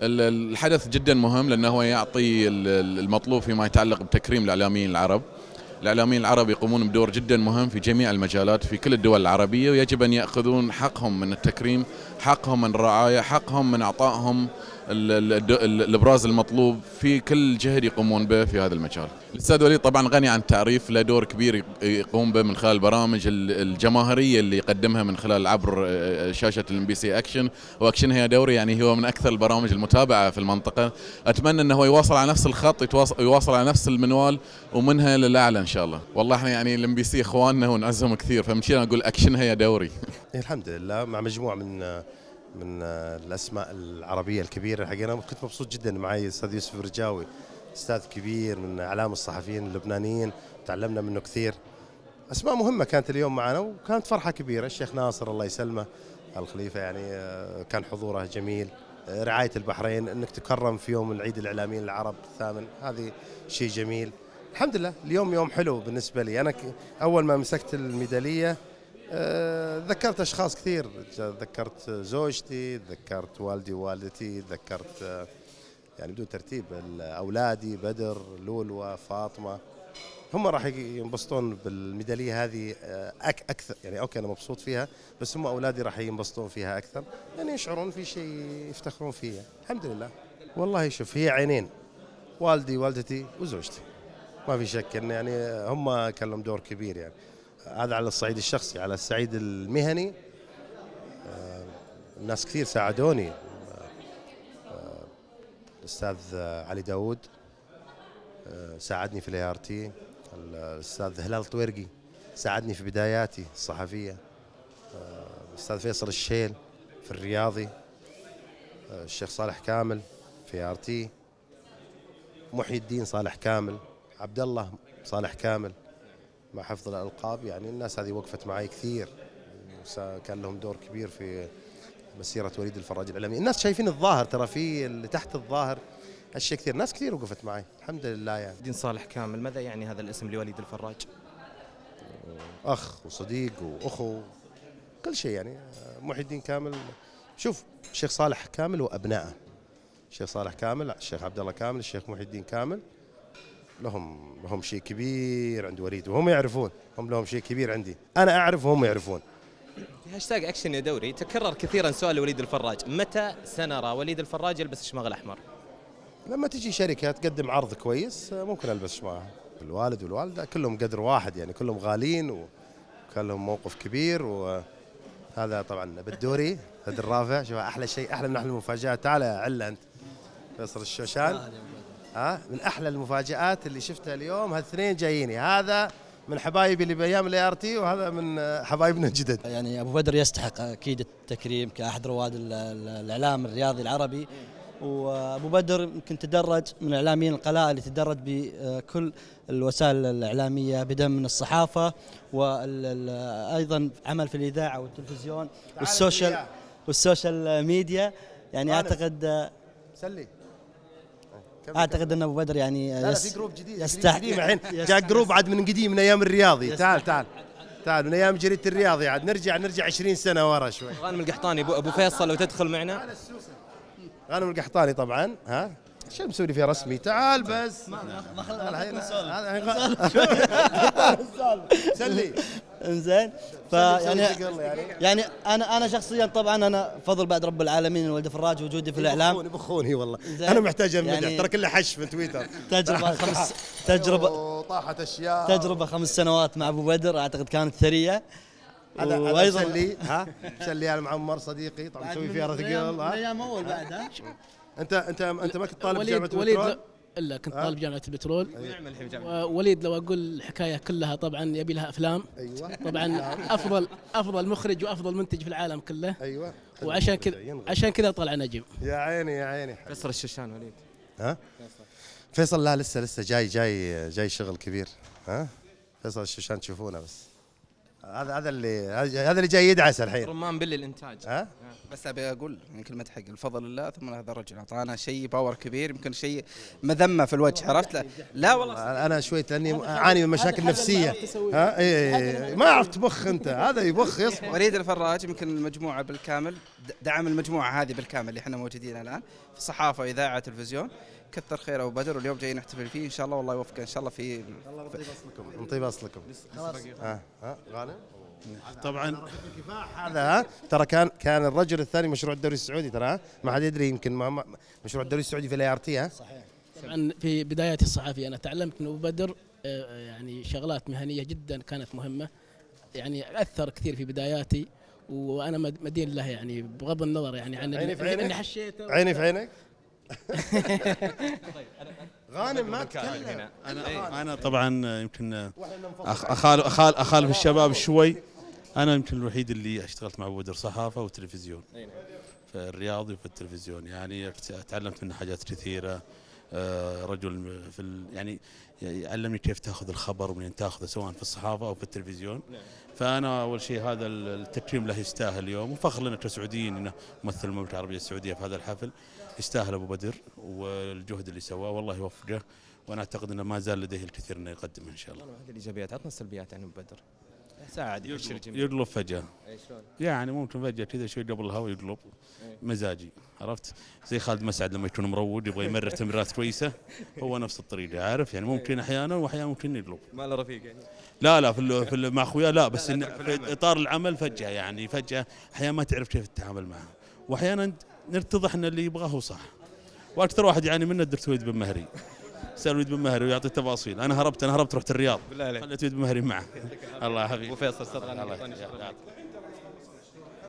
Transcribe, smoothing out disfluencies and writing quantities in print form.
الحدث جدا مهم لأنه هو يعطي المطلوب فيما يتعلق بتكريم الإعلاميين العرب. الإعلاميين العرب يقومون بدور جدا مهم في جميع المجالات في كل الدول العربية، ويجب أن يأخذون حقهم من التكريم، حقهم من الرعاية، حقهم من إعطائهم الإبراز المطلوب في كل جهد يقومون به في هذا المجال. الأستاذ وليد طبعا غني عن التعريف، له دور كبير يقوم به من خلال البرامج الجماهيرية اللي يقدمها من خلال عبر شاشة الMBC أكشن، وأكشن هي دوري يعني هو من أكثر البرامج المتابعة في المنطقة. أتمنى أنه يواصل على نفس الخط، يواصل على نفس المنوال ومنها للأعلى إن شاء الله. والله احنا يعني الMBC إخواننا ونعزهم كثير، فمشينا نقول أكشن هي دوري. الحمد لله مع مجموعة من الأسماء العربية الكبيرة الحقيقة. أنا كنت مبسوط جدا معي الأستاذ يوسف الرجاوي، أستاذ كبير من أعلام الصحفيين اللبنانيين، تعلمنا منه كثير. أسماء مهمة كانت اليوم معنا وكانت فرحة كبيرة. الشيخ ناصر الله يسلمه الخليفة يعني كان حضوره جميل. رعاية البحرين أنك تكرم في يوم العيد الإعلاميين العرب الثامن، هذه شيء جميل. الحمد لله اليوم يوم حلو بالنسبة لي. أنا أول ما مسكت الميدالية تذكرت أشخاص كثير، تذكرت زوجتي، تذكرت والدي ووالدتي، تذكرت يعني بدون ترتيب أولادي بدر لولوى فاطمة، هم راح ينبسطون بالميدالية هذه أكثر. يعني أوكي أنا مبسوط فيها، بس هم أولادي راح ينبسطون فيها أكثر، يعني يشعرون في شيء يفتخرون فيه. الحمد لله. والله شوف، هي عينين، والدي والدتي وزوجتي، ما في شك إن يعني هم كان لهم دور كبير. يعني هذا على الصعيد الشخصي. على الصعيد المهني الناس كثير ساعدوني. الأستاذ علي داود ساعدني في الART، الأستاذ هلال طويرقي ساعدني في بداياتي الصحفية، الأستاذ فيصل الشيل في الرياضي، الشيخ صالح كامل في ART، محي الدين صالح كامل، عبد الله صالح كامل مع حفظ الألقاب. يعني الناس هذه وقفت معي كثير، كان لهم دور كبير في مسيرة وليد الفراج الإعلامي. الناس شايفين الظاهر، ترى في اللي تحت الظاهر هالشيء كثير. ناس كثير وقفت معي الحمد لله. يعني الدين صالح كامل، ماذا يعني هذا الاسم لوليد الفراج؟ أخ وصديق وأخو كل شيء. يعني محي الدين كامل، شوف الشيخ صالح كامل وأبنائه، الشيخ صالح كامل، الشيخ عبد الله كامل، الشيخ محي الدين كامل، لهم شيء كبير عند وليد، وهم يعرفون. هم لهم شيء كبير عندي، أنا أعرف وهم يعرفون. في هاشتاج أكشن يا دوري تكرر كثيرا سؤال وليد الفراج، متى سنرى وليد الفراج يلبس الشماغ الأحمر؟ لما تجي شركة تقدم عرض كويس ممكن ألبس شماغها. الوالد والوالدة كلهم قدر واحد، يعني كلهم غالين وكان لهم موقف كبير. وهذا طبعا بالدوري هذا الرافع، شوف أحلى شيء، أحلى من أحلى المفاجآت. تعال يا علا أنت فيصل الشوشان، من أحلى المفاجآت اللي شفتها اليوم. هالاثنين جاييني، هذا من حبايبي اللي بأيام الART، وهذا من حبايبنا الجدد. يعني أبو بدر يستحق أكيد التكريم كأحد رواد الإعلام الرياضي العربي. وأبو بدر يمكن تدرج من الإعلاميين القلائل اللي تدرج بكل الوسائل الإعلامية، بدءا من الصحافة وأيضا عمل في الإذاعة والتلفزيون والسوشيال ميديا. يعني أعتقد أن أبو بدر يعني لا في جروب جديد الحين، جاء جروب عاد من قديم من أيام الرياضي. تعال من أيام جريدة الرياضي، عاد نرجع 20 سنة ورا شوي. غانم القحطاني أبو فيصل لو تدخل معنا. غانم القحطاني طبعا، شو مسوي فيها رسمي؟ تعال بس سلي انزين. يعني انا شخصيا طبعا انا فضل بعد رب العالمين وليد الفراج وجودي في الاعلام. بخوني والله انا محتاج امدح، يعني ترى كله حش في تويتر. طاحت اشياء. تجربه 5 سنوات مع ابو بدر اعتقد كانت ثريه. هذا سلي انا معمر صديقي طبعا مسوي فيها رثقل. ايام اول بعد. انت ما كنت طالب جامعه البترول؟ الا كنت طالب جامعه البترول. ونعمل الحين جامعه وليد لو اقول الحكايه كلها طبعا يبي لها افلام. ايوه طبعا افضل مخرج وافضل منتج في العالم كله. ايوه عشان كذا طلع نجم. يا عيني فيصل الشوشان وليد. فيصل لا لسه جاي شغل كبير. فيصل الشوشان تشوفونه، بس هذا اللي جاي يدعس الحين. رمان باللي الانتاج. بس ابي اقول من كلمه حق الفضل لله ثم هذا الرجل اعطانا شيء باور كبير، يمكن شيء مذمه في الوجه، عرفت؟ لا والله انا شوي لاني اعاني من مشاكل نفسيه. ما عرفت تبخ انت، هذا يبخ يصبر. وليد الفراج يمكن المجموعه بالكامل دعم المجموعه هذه بالكامل اللي احنا موجودين الان، صحافه واذاعه تلفزيون. كثر خير ابو بدر، واليوم جاي نحتفل فيه ان شاء الله، والله يوفقه ان شاء الله في نطيب اصلكم. غانم طبعا الكفاح هذا ترى كان الرجل الثاني مشروع الدوري السعودي، ترى ما حد يدري، يمكن مشروع الدوري السعودي في الاي ار تي. صحيح. طبعا في بداياتي الصحفيه انا تعلمت من ابو بدر يعني شغلات مهنيه جدا كانت مهمه، يعني اثر كثير في بداياتي، وانا مدين له يعني بغض النظر يعني عن اني حشيته. عيني في عينك. غانم ما تكلم. انا طبعا يمكن اخالف الشباب شوي. انا يمكن الوحيد اللي اشتغلت مع ابو بدر صحافه وتلفزيون، في الرياضي وفي التلفزيون، يعني تعلمت منه حاجات كثيره. رجل يعني يعلمني كيف تاخذ الخبر ومن تاخذه سواء في الصحافه او في التلفزيون. فانا اول شيء هذا التكريم له يستاهل اليوم، وفخر لنا كسعوديين انه ممثل المملكه العربيه السعوديه في هذا الحفل. يستاهل ابو بدر والجهد اللي سواه، والله يوفقه، وانا اعتقد انه ما زال لديه الكثير انه يقدمه ان شاء الله. هذه الايجابيات، عطنا السلبيات عن ابو بدر. ساعد يقلب فجاه، يعني ممكن فجاه كذا شوي قبل الهواء يقلب مزاجي، عرفت؟ زي خالد مسعد لما يكون مروج يبغى يمرر تمريرات كويسه، هو نفس الطريقه، عارف؟ يعني ممكن احيانا واحيانا ممكن يقلب. ما له رفيق يعني؟ لا في مع اخويا لا، بس في اطار العمل فجاه، يعني فجاه احيانا ما تعرف كيف تتعامل معه، واحيانا نتضح ان اللي يبغاه هو صح. واكثر واحد يعني منه الدكتور وليد بن مهري، سأل وليد بن مهري ويعطي التفاصيل. انا هربت رحت الرياض، خليت وليد بن مهري معه. الله يا حبيبي. وفيصل صدق.